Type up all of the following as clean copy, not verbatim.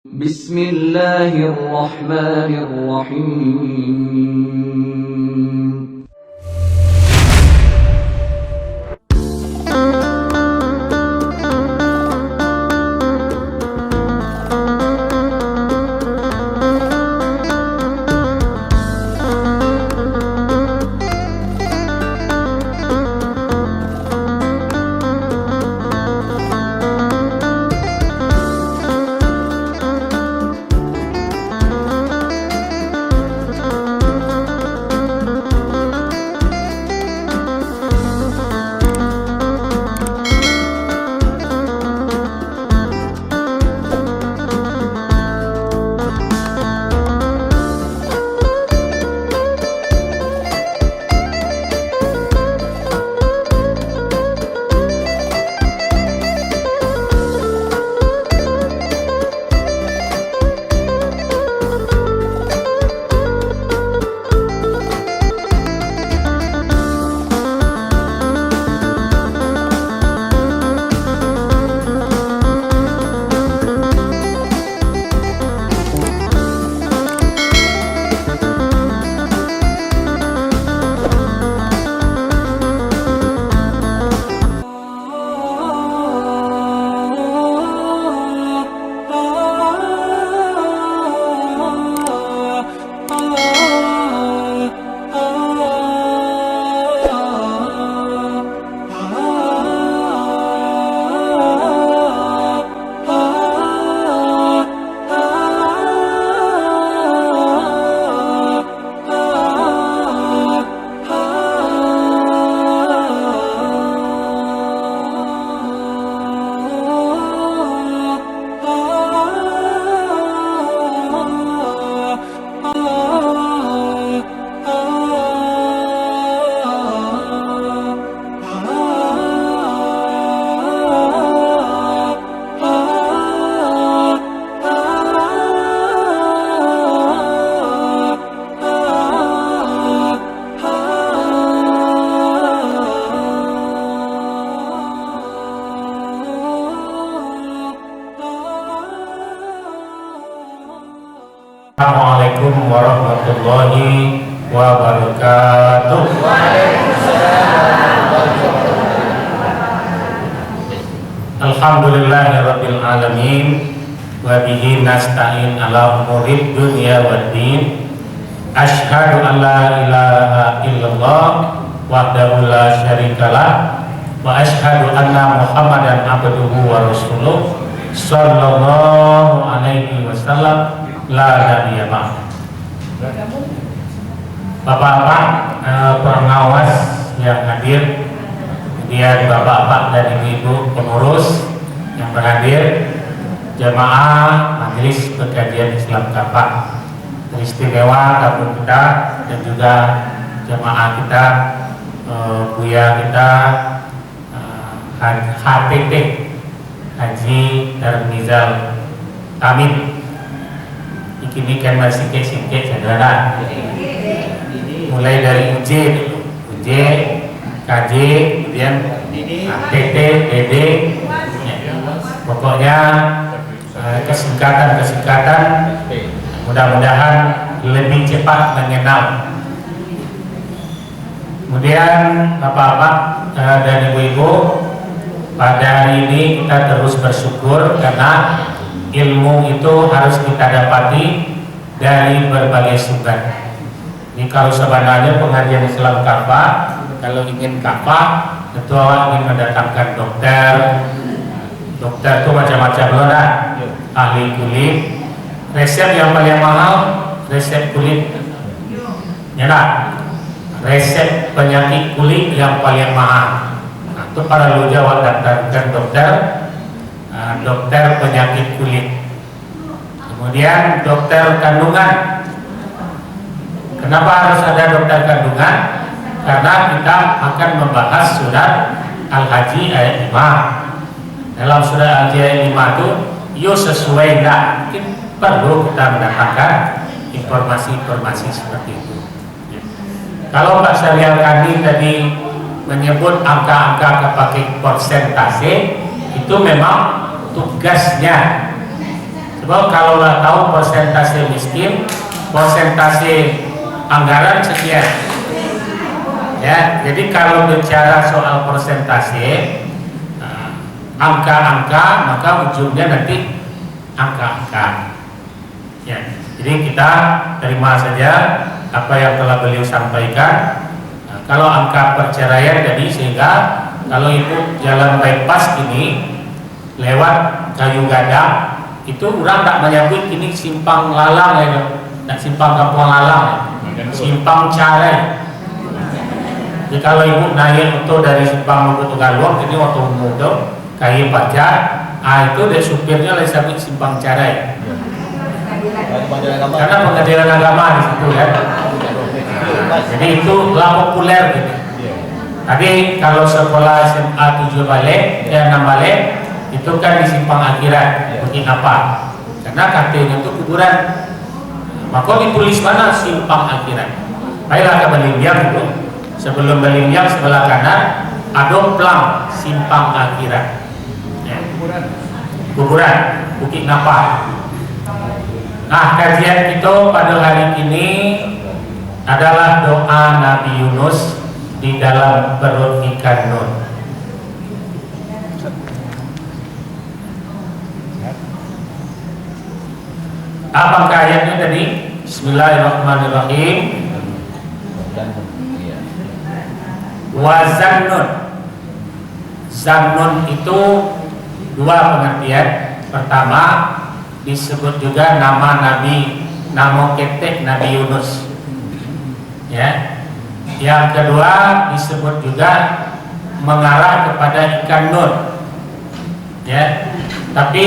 Bismillahirrahmanirrahim. Assalamualaikum warahmatullahi wabarakatuh. Alhamdulillahirabbil alamin wa bihi nasta'in ala umurid dunya waddin. Asyhadu an la ilaha illallah wahdahu la syarikalah wa asyhadu anna Muhammadan abduhu wa rasuluh sallallahu alaihi wasallam. La nabiyya ba'd. Bapak-bapak pengawas yang hadir, kemudian bapak-bapak dan ibu-ibu pengurus yang berhadir, jamaah majelis pengkajian Islam Kapa teristimewa kampung kita dan juga jamaah kita, buya kita, HPT Haji Darmizal Amin. Kini kan masih singkat saudara, mulai dari UJ, KJ, kemudian TT, DD, pokoknya kesingkatan mudah-mudahan lebih cepat mengenal. Kemudian bapak-bapak dan ibu-ibu, pada hari ini kita terus bersyukur karena ilmu itu harus kita dapati dari berbagai sumber. Ini kalau sebenarnya pengajian Islam Kapa, kalau ingin Kapa, tentu ingin mendatangkan dokter itu macam-macam loh, ahli kulit. Resep yang paling mahal, resep kulit. Ya nak? Resep penyakit kulit yang paling mahal. Nah, itu para lu jawab datangkan dokter penyakit kulit. Kemudian dokter kandungan. Kenapa harus ada dokter kandungan? Karena kita akan membahas surat Al-Haji ayat 5. Dalam surat Al-Haji ayat 5 itu sesuai enggak? Mungkin perlu kita mendapatkan informasi-informasi seperti itu. Kalau Pak Syarial Kandi tadi menyebut angka-angka pakai persentase, itu memang tugasnya Sebab kalau lah tahu persentase miskin, persentase anggaran sekian. Ya, jadi kalau bicara soal persentase, angka-angka, maka ujungnya nanti angka-angka. Ya, jadi kita terima saja apa yang telah beliau sampaikan. Kalau angka perceraian jadi, sehingga kalau itu jalan bypass ini lewat Kayu Gadang, itu orang tak menyebut ini simpang lalang ya, tak simpang kampung lalang, simpang carai. Jadi kalau ibu naik itu dari simpang Lubuk Tegaluang, ini waktu muda kayu pacar, itu dari supirnya lagi sebut simpang carai. Karena pengadilan agama di situ ya. Jadi itu lah populer gitu. Tadi kalau sekolah SMA 7 balik, 6 balik, itu kan di simpang akhirat. Mungkin apa? Karena katanya itu kuburan. Maka ditulis mana simpang akhirat. Baiklah ke Belingjang itu. Sebelum Belingjang sebelah kanan ada plang simpang akhirat. Ya. Kuburan. Bukit Napa. Nah, kajian kita pada hari ini adalah doa Nabi Yunus di dalam perut ikan Nun. Apakah ayatnya tadi? Bismillahirrahmanirrahim. Wa Zannun. Zannun itu dua pengertian. Pertama, disebut juga nama Nabi, nama ketek Nabi Yunus. Ya. Yang kedua disebut juga mengarah kepada ikan Nun. Ya. Tapi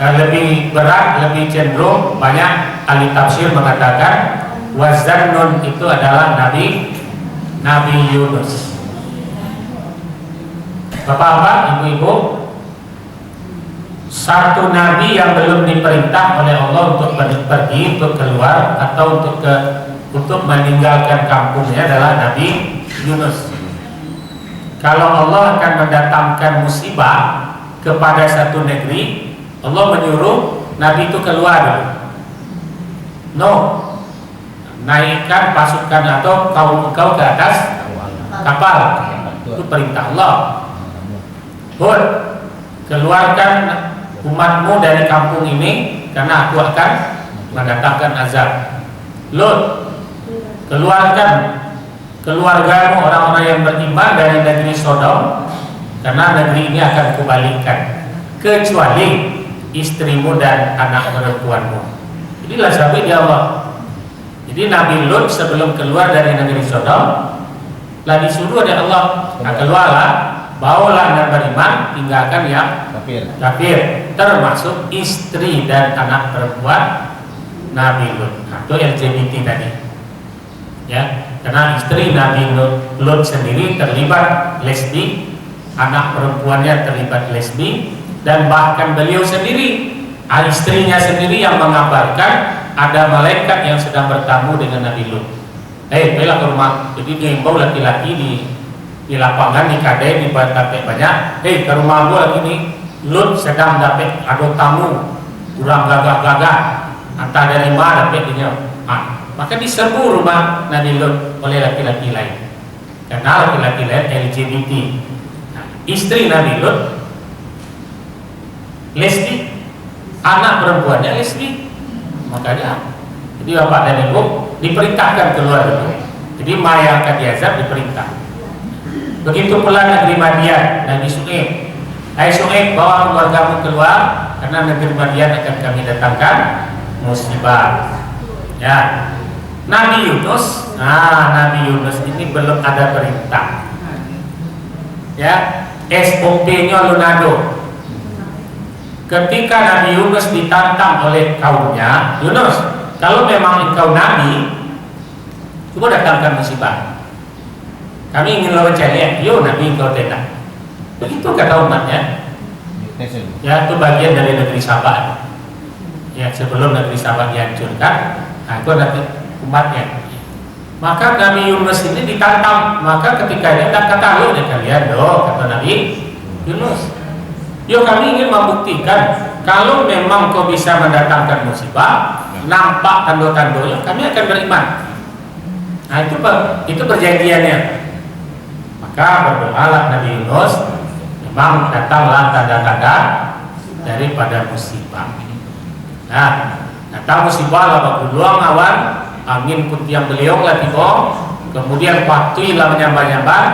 lebih berat, lebih cenderung banyak ahli tafsir mengatakan wa Zannun itu adalah Nabi Yunus. Bapak-bapak, ibu-ibu, satu nabi yang belum diperintah oleh Allah untuk pergi, untuk keluar atau untuk meninggalkan kampungnya adalah Nabi Yunus. Kalau Allah akan mendatangkan musibah kepada satu negeri, Allah menyuruh Nabi itu keluar dulu. No, naikkan pasukan atau kaum engkau ke atas kapal. Itu perintah Allah. Hud, keluarkan umatmu dari kampung ini karena aku akan mendatangkan azab. Lut, keluarkan keluargamu orang-orang yang beriman dari negeri Sodom karena negeri ini akan kubalikkan kecuali istrimu dan anak perempuanmu. Inilah sabit ya Allah. Jadi Nabi Lut sebelum keluar dari negeri Sodom lah disuruh oleh Allah, nah keluarlah, bawalah dan beriman, tinggalkan yang kafir, termasuk istri dan anak perempuan Nabi Lut. Nah, itu LGBT tadi. Ya, karena istri Nabi Lut sendiri terlibat lesbi, anak perempuannya terlibat lesbi, dan bahkan beliau sendiri, istrinya sendiri yang mengabarkan ada malaikat yang sedang bertamu dengan Nabi Lut. Bela ke rumah. Jadi diimbau laki-laki di lapangan, di kadai, di dapat banyak. Ke rumah gua lagi nih. Lut sedang dapat ada tamu, kurang gagah-gagah. Entah dari mana dapat dia. Maka diserbu rumah Nabi Lut oleh laki-laki lain. Karena laki-laki lain LGBT. Istri Nabi Lut lesbi, anak perempuannya lesbi. Makanya jadi bapak dan ibu diperintahkan keluar dulu. Jadi maya akan diazab diperintah. Begitu pula negeri Madian, Nabi Su'aib. Hai Su'aib, bawa keluargamu keluar karena negeri Madian akan kami datangkan musibah. Ya. Nabi Yunus, Nabi Yunus ini belum ada perintah. Ya, SOP-nya lunado. Ketika Nabi Yunus ditantang oleh kaumnya, Yunus, kalau memang engkau Nabi, coba datangkan musibah. Kami ingin lawan cari, yo Nabi engkau tidak. Begitu kata umatnya. Ya, itu bagian dari negeri Sabah. Ya, sebelum negeri Sabah dihancurkan, itu nanti umatnya. Maka Nabi Yunus ini ditantang. Maka ketika dia kata lu nih kalian, kata Nabi Yunus, yo kami ingin membuktikan kalau memang kau bisa mendatangkan musibah, nampak tanda-tandanya, kami akan beriman. Nah itu perjanjiannya. Maka berdoalah Nabi Yunus, memang datanglah tanda-tanda daripada musibah. Nah, datang musibah lah baguluang awan, angin putiang beliung lah tiba, kemudian waktu lah menyambar-nyambar,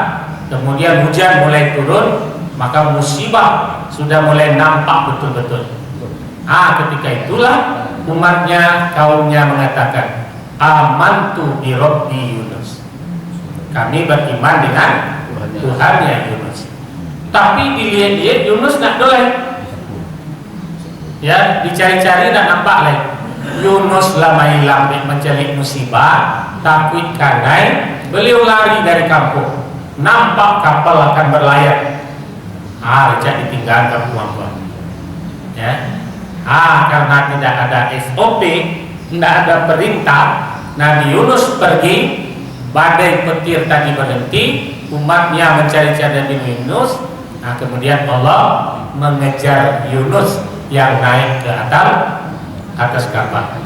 kemudian hujan mulai turun, maka musibah sudah mulai nampak betul-betul. Ketika itulah umatnya, kaumnya mengatakan, amantu bi Rabbi Yunus. Kami beriman dengan Tuhannya Yunus. Tapi dilihat-lihat Yunus nak doleh. Ya, dicari-cari dan nampak lagi. Yunus lama hilang mencari musibah, takut kanai, beliau lari dari kampung. Nampak kapal akan berlayar. Rejak ditinggalkan puang-puang. Ya. Karena tidak ada SOP, tidak ada perintah, Nabi Yunus pergi, badai petir tadi berhenti, umatnya mencari-cari Nabi Yunus. Kemudian Allah mengejar Yunus yang naik ke atas kapal.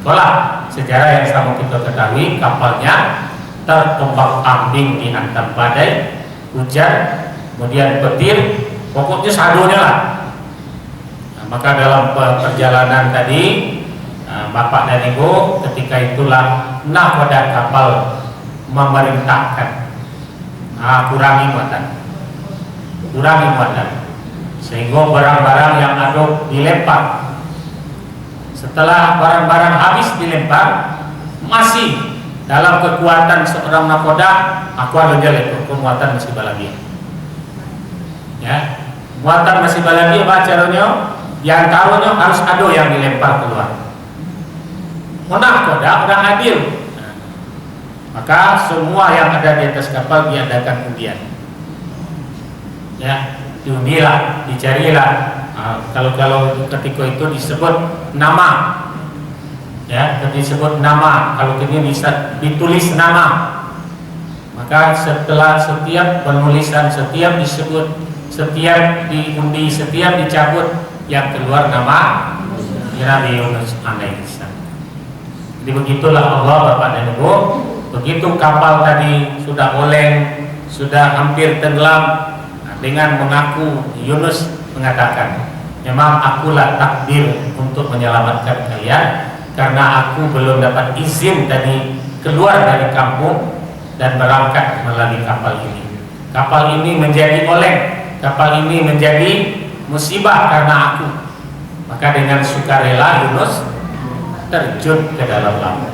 Itulah sejarah yang sama kita ketahui, kapalnya tertombak-ambing di antara badai, hujan, kemudian petir, pokoknya sadonya lah. Maka dalam perjalanan tadi, Bapak dan Ibu, ketika itulah nahkoda kapal memerintahkan, kurangi muatan, sehingga barang-barang yang ada dilempar. Setelah barang-barang habis dilempar, masih dalam kekuatan seorang nahkoda, aku ada jalan muatan masih balagi. Ya, muatan masih balagi apa caranya? Yang taruhnya harus ada yang dilempar keluar. Nahkoda udah adil. Maka semua yang ada di atas kapal diadakan undian. Ya, diundilah, dicarilah. Kalau ketika itu disebut nama, ya, disebut nama. Kalau ini bisa ditulis nama. Maka setelah setiap penulisan, setiap disebut, setiap diundi, setiap dicabut, yang keluar nama Nabi Yunus alaihissalam. Jadi begitulah Allah, Bapak dan Ibu. Begitu kapal tadi sudah oleng, sudah hampir tenggelam, dengan mengaku Yunus mengatakan, memang akulah takdir untuk menyelamatkan kalian, karena aku belum dapat izin tadi keluar dari kampung dan berangkat melalui kapal ini. Kapal ini menjadi oleng, kapal ini menjadi musibah karena aku. Maka dengan sukarela Yunus terjun ke dalam laut.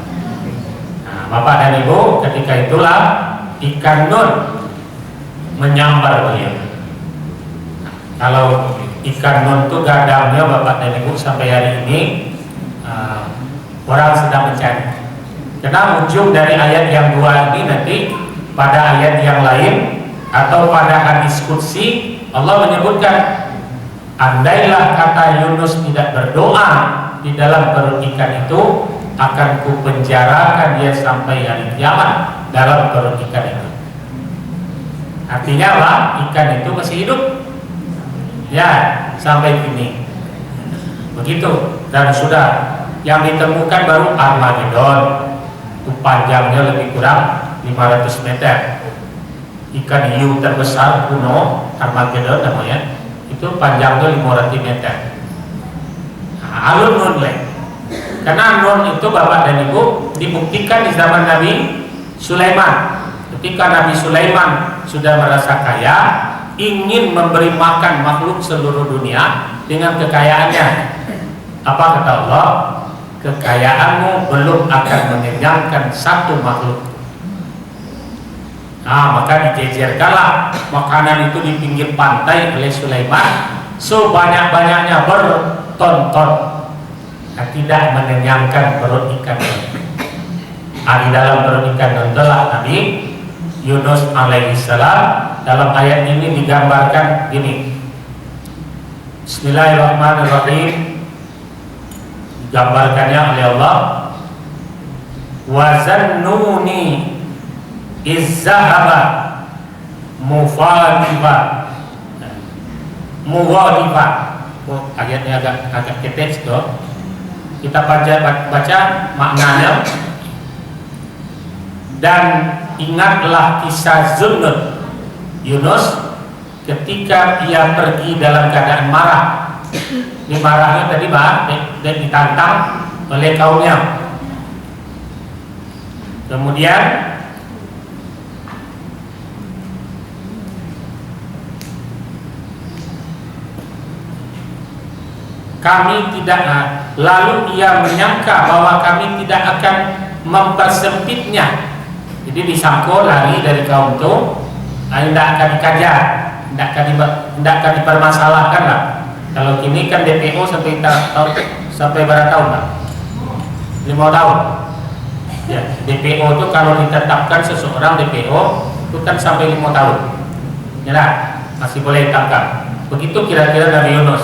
Bapak dan Ibu, ketika itulah ikan nun menyambar beliau. Kalau ikan nun itu gadangnya, Bapak dan Ibu, sampai hari ini orang sedang mencari. Karena ujung dari ayat yang dua ini nanti pada ayat yang lain atau pada hadis qudsi Allah menyebutkan, andailah kata Yunus tidak berdoa di dalam perut ikan itu, akan ku penjarakan dia sampai hari kiamat dalam perut ikan itu. Artinya apa? Ikan itu masih hidup, ya, sampai kini. Begitu. Dan sudah yang ditemukan baru Armageddon, itu panjangnya lebih kurang 500 meter. Ikan hiu terbesar kuno, Armageddon namanya, itu panjangnya 500 meter. Alun nun leh. Karena nun itu, Bapak dan Ibu, dibuktikan di zaman Nabi Sulaiman. Ketika Nabi Sulaiman sudah merasa kaya, ingin memberi makan makhluk seluruh dunia dengan kekayaannya. Apa kata Allah? Kekayaanmu belum akan mengenyangkan satu makhluk. Maka dijejerkanlah makanan itu di pinggir pantai oleh Sulaiman sebanyak-banyaknya berton-ton, tidak mengenyangkan perut ikan. Di dalam perut ikan telah Nabi Yunus alaihissalam. Dalam ayat ini digambarkan gini. Bismillahirrahmanirrahim. Digambarkannya oleh Allah, wazannuni izzahaba mughadiba Kok ayatnya agak ketek toh. Kita baca maknanya. Dan ingatlah kisah Zunnun Yunus ketika ia pergi dalam keadaan marah. Ini marahnya tadi dan ditantang oleh kaumnya. Kemudian kami tidak, lalu ia menyangka bahwa kami tidak akan mempersempitnya. Jadi disangko lari dari kaum itu, tidak akan dikajar, tidak akan dipermasalahkan lah. Kalau kini kan DPO sampai berapa tahun lah? 5 tahun. Ya, DPO itu kalau ditetapkan seseorang DPO itu kan sampai 5 tahun. Ya, masih boleh ditangkap. Begitu kira-kira Nabi Yunus.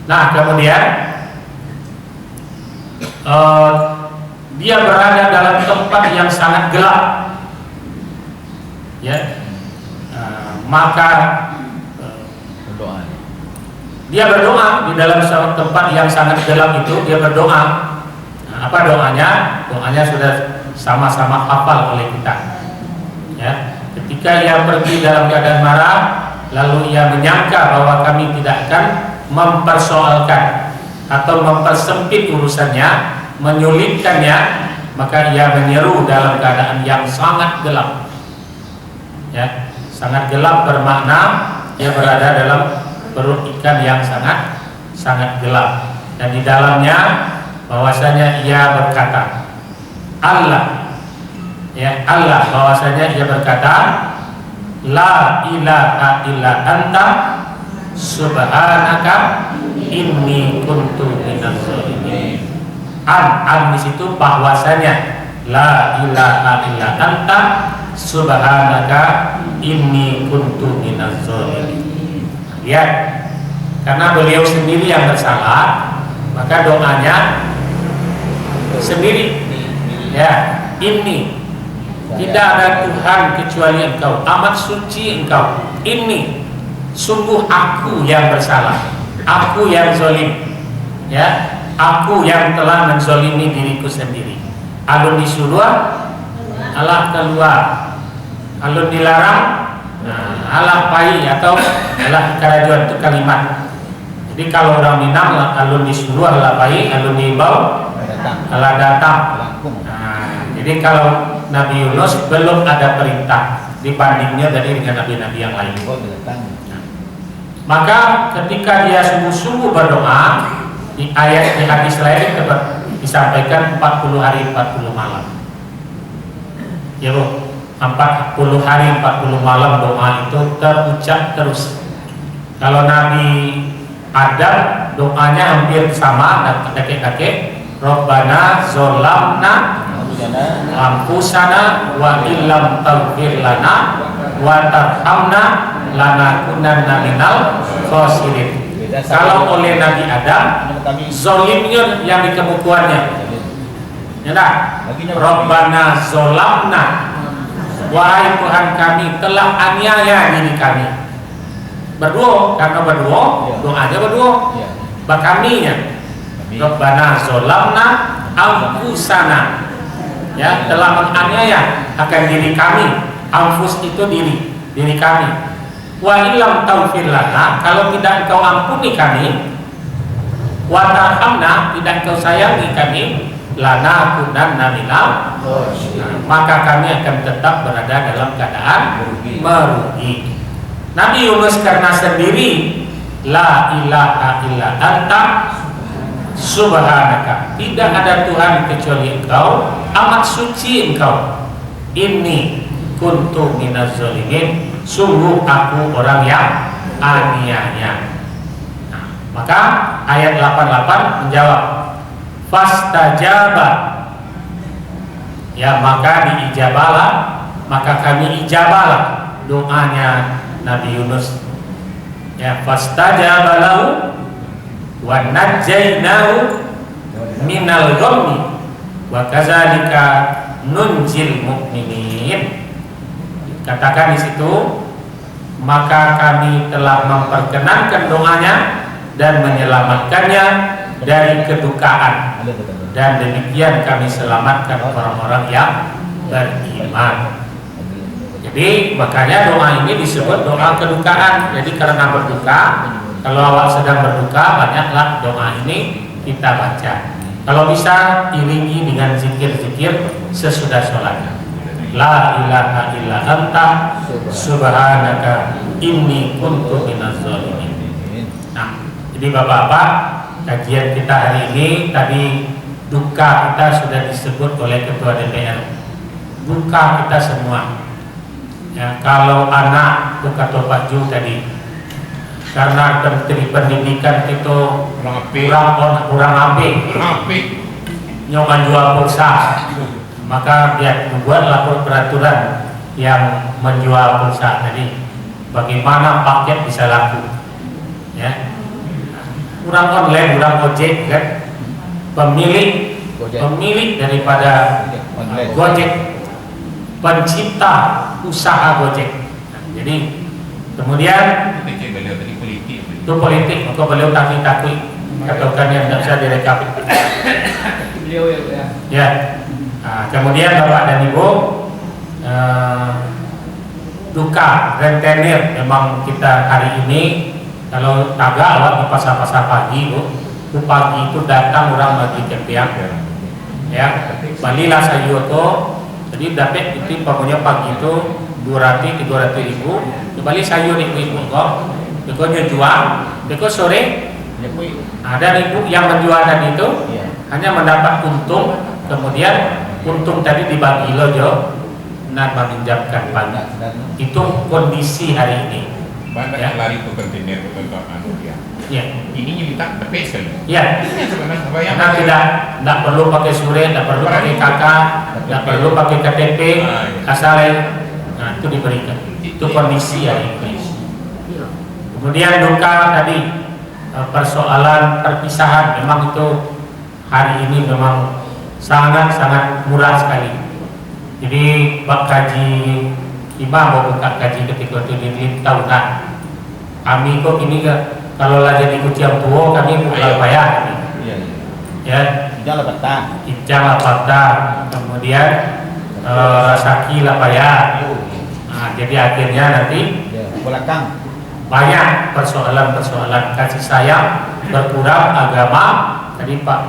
Nah, kemudian dia berada dalam tempat yang sangat gelap, ya. Maka dia berdoa di dalam tempat yang sangat gelap itu. Dia berdoa. Nah, apa doanya? Doanya sudah sama-sama hafal oleh kita. Ya, ketika ia pergi dalam keadaan marah, lalu ia menyangka bahwa kami tidak akan mempersoalkan atau mempersempit urusannya, menyulitkannya, maka ia menyeru dalam keadaan yang sangat gelap. Ya, sangat gelap bermakna ia berada dalam perut ikan yang sangat gelap, dan di dalamnya bahwasanya ia berkata Allah, ya Allah, bahwasanya ia berkata la ilaha illa anta subhanaka inni kuntu minaz zalimin. An di situ bahwasanya la ilaha illa anta subhanaka inni kuntu minaz zalimin. Lihat, karena beliau sendiri yang bersalah, maka doanya sendiri. Ya, ini tidak ada Tuhan kecuali Engkau, amat suci Engkau. Ini sungguh aku yang bersalah, aku yang zalim. Ya, aku yang telah menzalimi diriku sendiri. Alun disuruh, Allah keluar. Alun dilarang, Allah pai atau Allah kerajuan, itu kalimat. Jadi kalau orang Minang, alun disuruh Allah pai, alun diimbau Allah datang. Jadi kalau Nabi Yunus belum ada perintah dibandingnya dari dengan nabi-nabi yang lain. Maka ketika dia sungguh-sungguh berdoa, di ayat di hadis lain disampaikan 40 hari 40 malam. Ya Bu, 40 hari 40 malam doa itu terucap terus. Kalau Nabi Adam doanya hampir sama, kakek-kakek, Rabbana zolamna anfusana wa illam taghfir lana wa tarhamna lanakunanna minal khasirin. Kalau oleh Nabi Adam, zolimnya yang dikemukuannya. Ya tak? Rabbana zolamna, wahai Tuhan kami telah aniaya diri kami. Berdoa, karena berdoa, doanya berdoa. Bakaminya, Rabbana zolamna anfusana, ya, telah menganiaya akan diri kami. Anfus itu diri kami. Wa illam taufir lana, kalau tidak Engkau ampuni kami, wa tarhamna, tidak Engkau sayangi kami, lana kunanna minal, maka kami akan tetap berada dalam keadaan merugi. Nabi Yunus karena sendiri la ilaha illa anta subhanaka, tidak ada Tuhan kecuali Engkau, amat suci Engkau, inni kuntu minaz zalimin, sungguh aku orang yang aniaya. Nah, maka ayat 88 menjawab fastajaba, ya, maka diijabalah, maka kami ijabalah doanya Nabi Yunus. Ya, fastajaba lahu wa najjaynahu minal ghammi wa kadzalika nunjil mu'minin. Katakan di situ, maka kami telah memperkenankan doanya dan menyelamatkannya dari kedukaan. Dan demikian kami selamatkan orang-orang yang beriman. Jadi makanya doa ini disebut doa kedukaan. Jadi karena berduka, kalau awak sedang berduka, banyaklah doa ini kita baca. Kalau bisa iringi dengan zikir-zikir sesudah sholat. La ilaha illa anta subhanaka inni kuntu minaz zalimin. Nah, jadi bapak-bapak, kajian kita hari ini tadi duka kita sudah disebut oleh Ketua DPR. Duka kita semua. Ya, kalau anak itu kata Pak Ju tadi, karena Menteri Pendidikan itu kurang apik, nyoba jual pulsa, maka dia membuat lapor peraturan yang menjual pulsa tadi. Bagaimana paket bisa laku? Ya, kurang online, kurang ojek kan? Pemilik daripada Gojek, pencipta usaha Gojek. Nah, jadi kemudian itu politik, maka beliau takui katakan yang tidak bisa direkap. Beliau Ya. Nah, kemudian Bapak dan Ibu, duka rentenir memang kita hari ini kalau tagak awak di pasar-pasar pagi itu pagi itu datang orang bagi kepiak ya balilah sayur tu jadi dapat itu pokoknya pagi itu 200-300 ribu balik sayur ibu-ibu kok pokoknya jual pokok sore ada ibu yang menjual tadi itu hanya mendapat untung, kemudian untung tadi dibagi lojo dan meminjamkan pagi. Itu kondisi hari ini. Banyak ya. lari ke kontainer ya. Ya. Ini minta spesial. Ya. Karena tidak perlu pakai surat, tidak perlu pakai kakak, tidak perlu pakai KTP, asal nah itu diberikan. Itu kondisi hari ini. Kemudian duka tadi persoalan perpisahan, memang itu hari ini memang sangat murah sekali. Jadi Pak Kaji Imam mau buka kaji ketika itu di tahunan. Kami kok ini kalau lagi di Kuciang Tua kami bukan bayar. Ya. Ijang lapata, kemudian Rasaki lapaya. Nah, jadi akhirnya nanti banyak persoalan kasih sayang berkurang, agama. Tadi Pak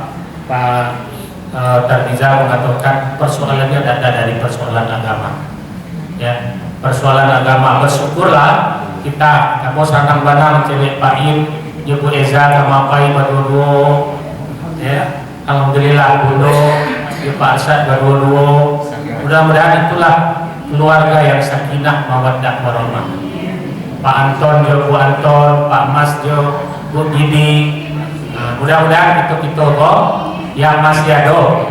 Tarmiza mengatakan persoalannya ada dari persoalan agama. Ya, persoalan agama, bersyukurlah kita kamu sanang banang cewek pain Ibu Eza sama Pai berdua ya, alhamdulillah budo Pak Asad berdua. Mudah-mudahan itulah keluarga yang sakinah mawaddah warahmah. Pak Anton jo Bu Anton, Pak Mas jo Bu Gidi. Nah, mudah-mudahan itu kita kok yang masih ada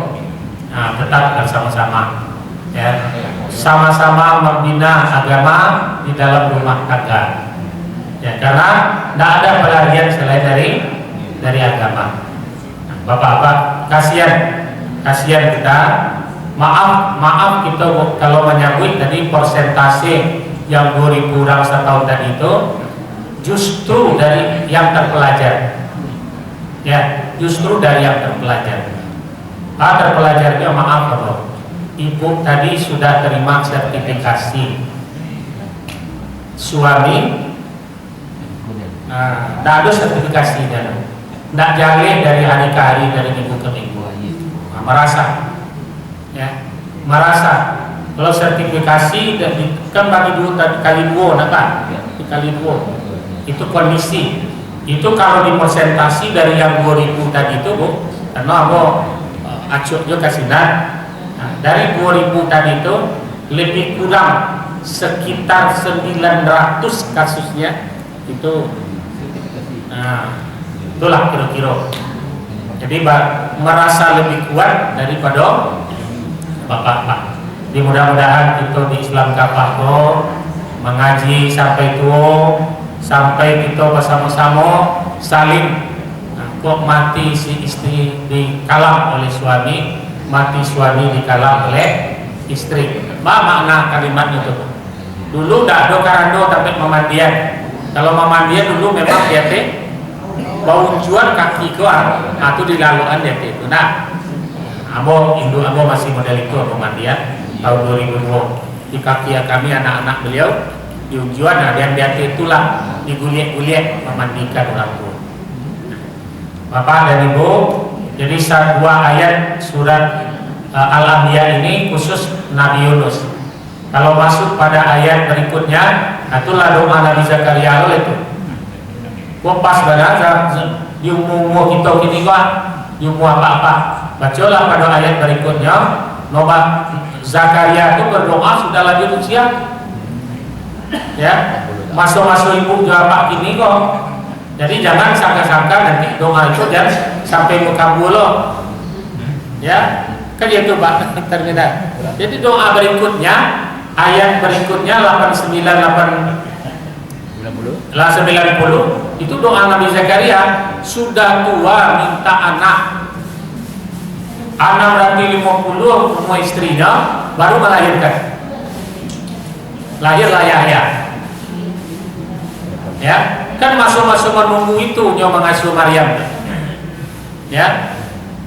tetap bersama-sama ya, sama-sama membina agama di dalam rumah tangga ya, karena tidak ada pelarian selain dari agama. Nah, Bapak-bapak, kasihan kita, maaf kita kalau menyambut tadi persentase yang 2000 orang setahun tadi itu justru dari yang terpelajar ya, justru dari yang terpelajar. Terpelajarnya maaf Bapak, Ibu tadi sudah terima sertifikasi suami, tidak ada sertifikasinya, tidak jalan dari hari ke hari, dari minggu ke minggu. Merasa ya, merasa kalau sertifikasi kan bagi kali dua, kali dua itu kondisi. Itu kalau dipersentasi dari yang 2000 tadi itu Bu, karena aku acuh juga kasihan. Nah, dari 2000 tadi itu lebih kurang sekitar 900 kasusnya itu. Nah, itulah kira-kira. Jadi merasa lebih kuat daripada bapak-bapak. Jadi mudah-mudahan itu di Islam kapal mengaji sampai tua, sampai kita bersama-sama saling. Kok mati si istri dikalam oleh suami, mati suami dikalam oleh istri. Apa makna kalimat itu? Dulu tidak ada karando tapi memandian. Kalau memandian dulu memang dia baunjuan kaki kuat atau dilaluan dia itu. Nah, abo masih model itu abo mandian tahun 2002 di kaki kami anak-anak beliau di unjuan. Nah, dia itulah diguliek-guliek memandikan orang tua. Bapak dan Ibu, jadi dua ayat surat Al-Anbiya ini khusus Nabi Yunus. Kalau masuk pada ayat berikutnya, itulah doa Nabi Zakaria itu. Pas pada diumumu kita gini kok, diumumu apa-apa. Bacalah pada ayat berikutnya, Nabi Zakaria itu berdoa sudah lanjut usia. Ya, masuk-masuk ibu juga Pak gini kok. Jadi jangan sangka-sangka nanti doa itu dan sampai mukabul loh. Ya, kan itu Pak terminal. Jadi doa berikutnya, ayat berikutnya 90 itu doa Nabi Zakaria, sudah tua minta anak berarti 50 semua istrinya baru melahirkan. Lahirlah Yahya. Ya, kan masuk-masuk menunggu itu nyoba mengasuh Maryam. Ya,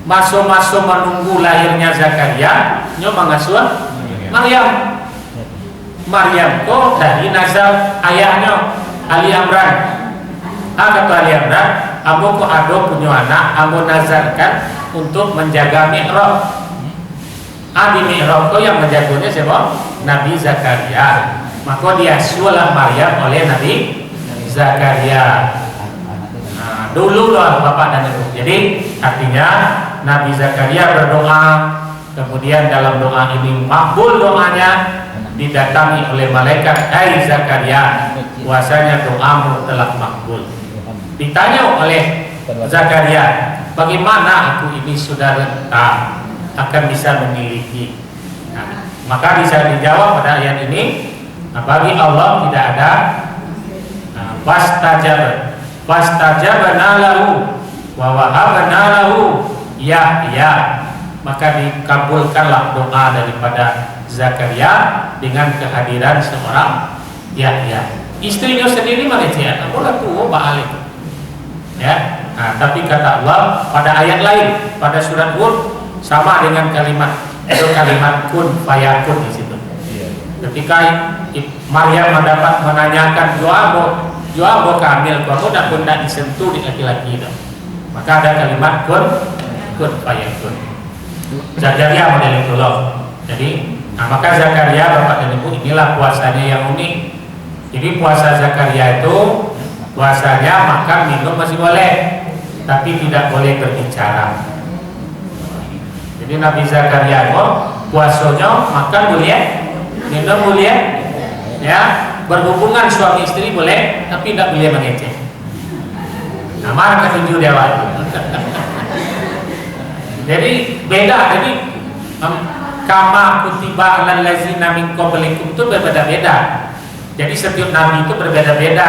masuk-masuk menunggu lahirnya Zakaria nyoba mengasuh Maryam. Maryam kok dari nazar ayahnya Ali Amran. Kata Ali Amran, "Abu kok ada punya anak, abu nazarkan untuk menjaga mihrab." Di mihrab kok yang menjaganya siapa? Nabi Zakaria. Maka diasuhlah Maryam oleh Nabi Zakaria. Nah, dulu loh Bapak dan Ibu. Jadi artinya Nabi Zakaria berdoa, kemudian dalam doa ini makbul doanya, didatangi oleh malaikat, "Hai Zakaria, puasanya doamu telah makbul." Ditanya oleh Zakaria, "Bagaimana aku ini sudah renta akan bisa memiliki?" Nah, maka bisa dijawab pada ayat ini, bagi Allah tidak ada fastajabna lahu wa wahabna lahu Yahya, maka dikabulkanlah doa daripada Zakaria dengan kehadiran seorang Yahya. Istrinya sendiri manusia, aku lah tua balik. Ya, nah, tapi kata Allah pada ayat lain pada surat Hud sama dengan kalimat kun fayakun di situ. Ketika Maryam mendapat menanyakan doa kamil, kamu tidak disentuh di laki-laki itu, maka ada kalimat kun fayakun. Zakaria model itu loh. Jadi, maka Zakaria Bapak dan Ibu, inilah puasanya yang unik. Jadi puasa Zakaria itu puasanya makan minum masih boleh, tapi tidak boleh berbicara. Jadi Nabi Zakaria itu puasanya makan boleh, minum boleh, ya, berhubungan suami istri boleh, tapi tidak boleh mengecek. Nah, marah ketujuh dewa. Jadi beda. Jadi kama kutiba alal ladzina min qablikum itu berbeda-beda. Jadi setiap nabi itu berbeda-beda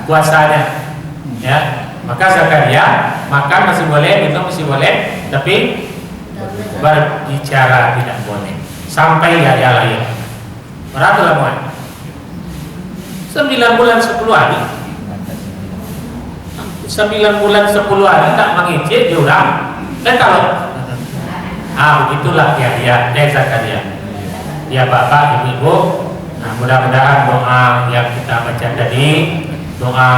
puasanya. Ya, maka Zakaria makan masih boleh, minum masih boleh, tapi berbicara tidak boleh sampai Yahya lahir. Berapa lama? 9 bulan 10 hari. 9 bulan 10 hari tak mengejek jurang. Dan kalau begitulah Yahya dan Zakaria. Ya Bapak, Ibu, nah, mudah-mudahan doa yang kita baca tadi, doa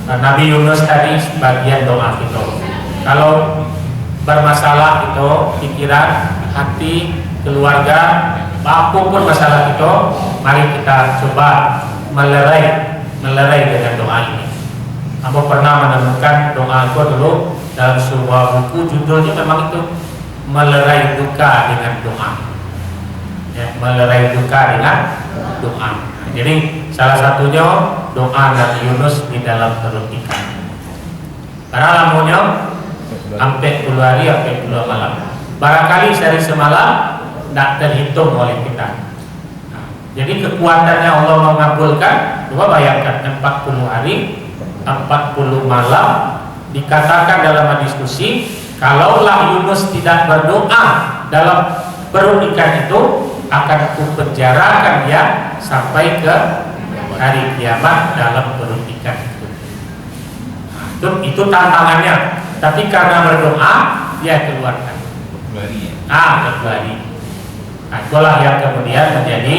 Nabi Yunus tadi sebagian doa kita. Kalau bermasalah itu pikiran, hati, keluarga, apapun masalah itu, mari kita coba melerai dengan doa ini. Aku pernah menemukan doa itu dulu dalam sebuah buku, judulnya memang itu melerai duka dengan doa. Ya, melerai duka dengan doa. Jadi salah satunya doa Nabi Yunus di dalam perut ikan. Karena lamunya sampai 10 hari, sampai 10 malam. Barangkali sehari semalam tidak terhitung oleh kita. Nah, jadi kekuatannya Allah mengabulkan. Coba bayangkan 40 hari, 40 malam, dikatakan dalam diskusi, kalaulah Yunus tidak berdoa dalam perut ikan itu, akan kupenjarakan dia sampai ke hari kiamat dalam perut ikan itu. Nah, Itu tantangannya. Tapi karena berdoa dia keluarkan. Lari ya. Kecuali. Nah, itulah yang kemudian menjadi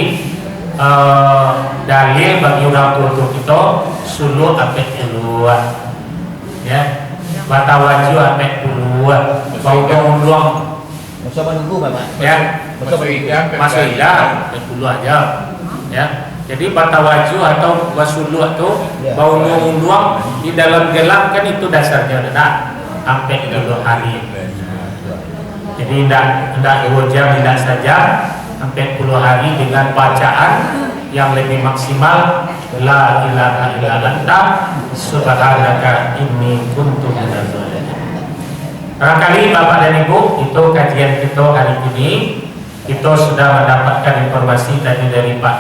dalil bagi orang tua kita suluh apik keluar. Ya, batawaju apik keluar. Bau luang. Masa menunggu Bapak. Ya, Masuk idah. masuk idah dulu aja. Ya. Jadi batawaju atau wasulu itu Ya. bau luang di dalam gelang kan itu dasarnya dah sampai 10 hari. Jadi tidak 2 jam, tidak saja sampai 10 hari dengan bacaan yang lebih maksimal la ilaha illa anta subhanaka inni kuntu minaz zalimin. Barangkali Bapak dan Ibu, itu kajian kita hari ini. Kita sudah mendapatkan informasi tadi dari Pak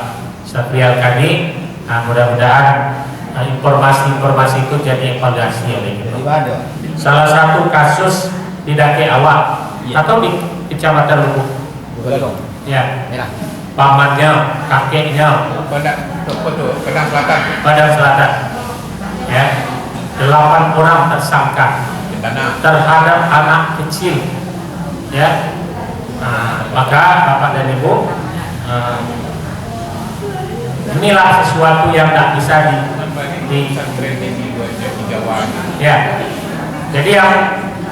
Saprial Kadi. Mudah-mudahan informasi-informasi itu jadi evaluasi oleh kita. Salah satu kasus di Dake Awak atau di Kecamatan Lubuk, ya, pamannya, kakeknya, Padang Selatan. Padang Selatan, ya, 8 orang tersangka Tanah. terhadap anak kecil, ya. Maka Bapak dan Ibu, inilah sesuatu yang tak bisa di Jawa. ya. Jadi yang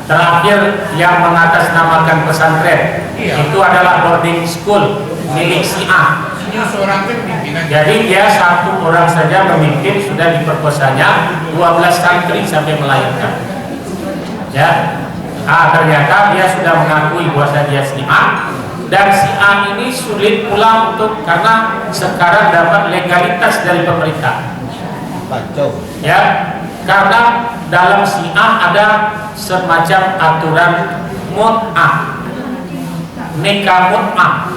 terakhir yang mengatasnamakan pesantren itu adalah boarding school milik si A. Ini seorang kan pimpinan. Jadi dia 1 orang saja memimpin, sudah diperkosanya 12 santri sampai melahirkan. Ya, ternyata dia sudah mengakui bahwa dia si A, dan si A ini sulit pula karena sekarang dapat legalitas dari pemerintah. Ya, karena dalam si A ada semacam aturan mut'ah, nikah mut'ah.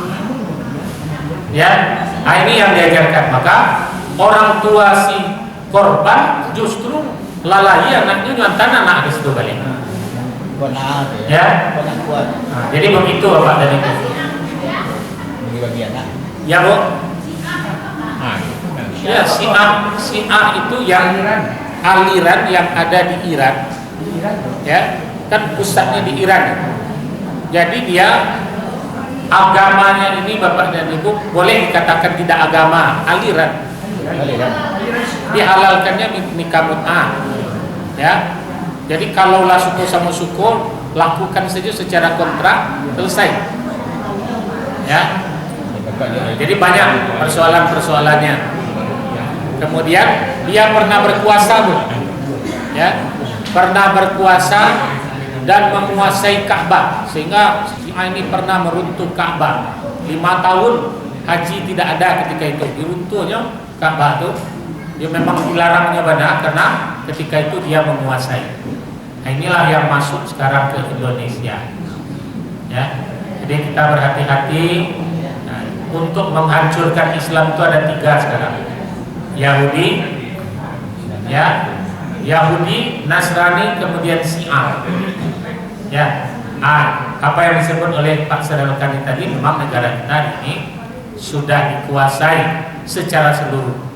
Ya, ini yang diajarkan. Maka orang tua si korban justru lalai anaknya nyantan anak di situ balik. Ya, jadi begitu Bapak dan Ibu. Ya Bu. Ya, si A itu yang aliran yang ada di Iran. Ya, kan pusatnya di Iran. Jadi dia agamanya ini Bapak dan Ibu boleh dikatakan tidak agama, aliran. Dihalalkannya nikah mut'ah. Ya. Jadi kalaulah suku sama suku lakukan saja secara kontrak, selesai. Ya. Jadi banyak persoalan-persoalannya. Kemudian dia pernah berkuasa, Bu. Ya. Pernah berkuasa dan menguasai Ka'bah, sehingga ini pernah meruntuh Ka'bah 5 tahun haji tidak ada ketika itu, diruntuhnya Ka'bah itu. Dia memang dilarangnya benar karena ketika itu dia menguasai. Nah, inilah yang masuk sekarang ke Indonesia. Ya, jadi kita berhati-hati. Nah, untuk menghancurkan Islam itu ada 3 sekarang. Yahudi, ya, Yahudi, Nasrani, kemudian Syiah. Ya, apa yang disebut oleh Pak Sadarkani tadi, memang negara kita ini sudah dikuasai secara seluruh.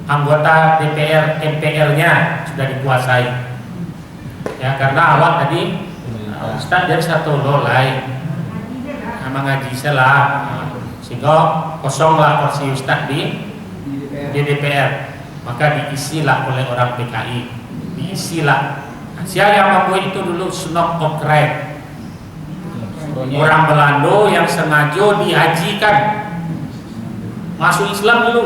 Anggota DPR, MPR-nya sudah dikuasai. Ya, karena awak tadi Ustaz dari satu lolai mengaji salah, sehingga kosonglah kursi Ustaz di DPR. Maka diisilah oleh orang PKI, diisilah. Siapa yang membuat itu dulu? Snow of Crime, orang Belanda yang sengaja dihajikan masuk Islam dulu,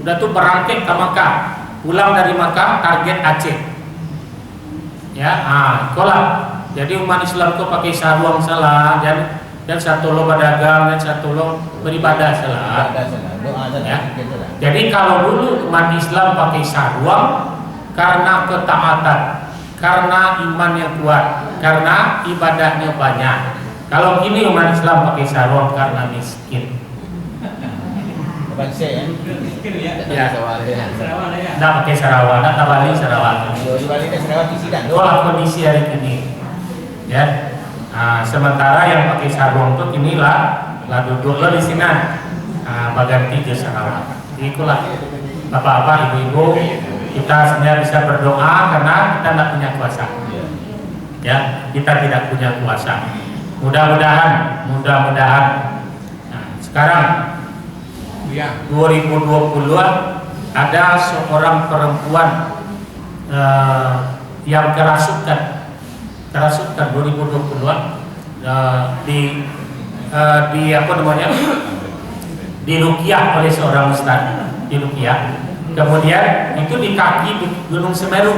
udah tuh berangkat ke Makkah, pulang dari Makkah target Aceh. Ya, itulah. Jadi umat Islam tuh pakai sarung salah, dan satu lo berdagang dan satu lo beribadah salah. Ya. Jadi kalau dulu umat Islam pakai sarung karena ketaatan, karena iman yang kuat, karena ibadahnya banyak. Kalau gini umat Islam pakai sarung karena miskin. Ya. Tidak pakai Sarawak, tidak tabali Sarawak. Itulah kondisi hari ini. Ya. Sementara yang pakai sarung itu inilah duduk lo di sini. Baganti ke Sarawak. Itulah bapak-bapak, ibu-ibu Kita sebenarnya bisa berdoa karena kita tidak punya kuasa. Iya. Ya, kita tidak punya kuasa. Mudah-mudahan. Nah, sekarang Ya. 2020 ada seorang perempuan yang kerasukan 2020 di apa namanya, diruqyah oleh seorang ustaz, diruqyah. Kemudian itu di kaki Gunung Semeru.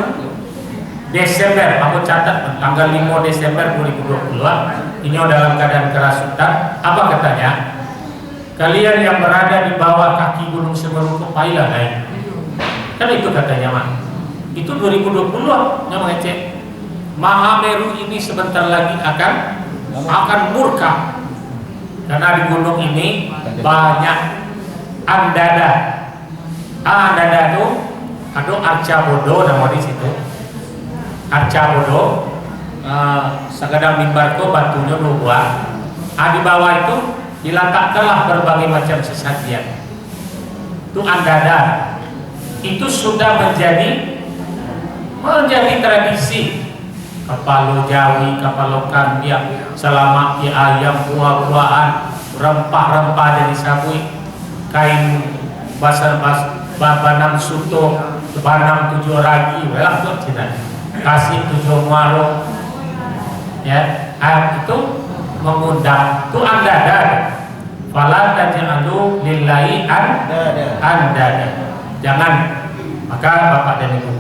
Desember, aku catat tanggal 5 Desember 2020 ini dalam keadaan kerasukan. Apa katanya? Kalian yang berada di bawah kaki Gunung Semeru kepailah naik. Kan itu katanya mah. Itu 2020 yang mengecek. Mahameru ini sebentar lagi akan murka. Karena di gunung ini banyak andada. Andada itu ada Arcabodo nama di situ. Arcabodo sekadang mimbarko batunya dua. Di bawah itu diletakkanlah berbagai macam sesajian. Itu andada. Itu sudah menjadi tradisi. Kapalo Jawi, kapalo Kandia, selama ayam, buah-buahan, rempah-rempah dari sabui, kain banam suto, banam 7 ragi, belah tuh cina, kasih 7 muaro, ya, itu mengundang, itu andada. Fala taj'alu lillahi andada. Jangan, maka Bapak dan Ibu,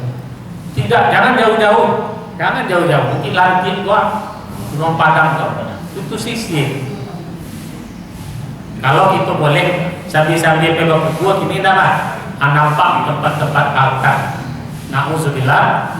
jangan jauh-jauh. Mungkin lantin gua Gunung Padang tuh, itu sisir. Kalau itu boleh sambil pelok gua gini dah, nampak tempat-tempat altar. Nauzubillah,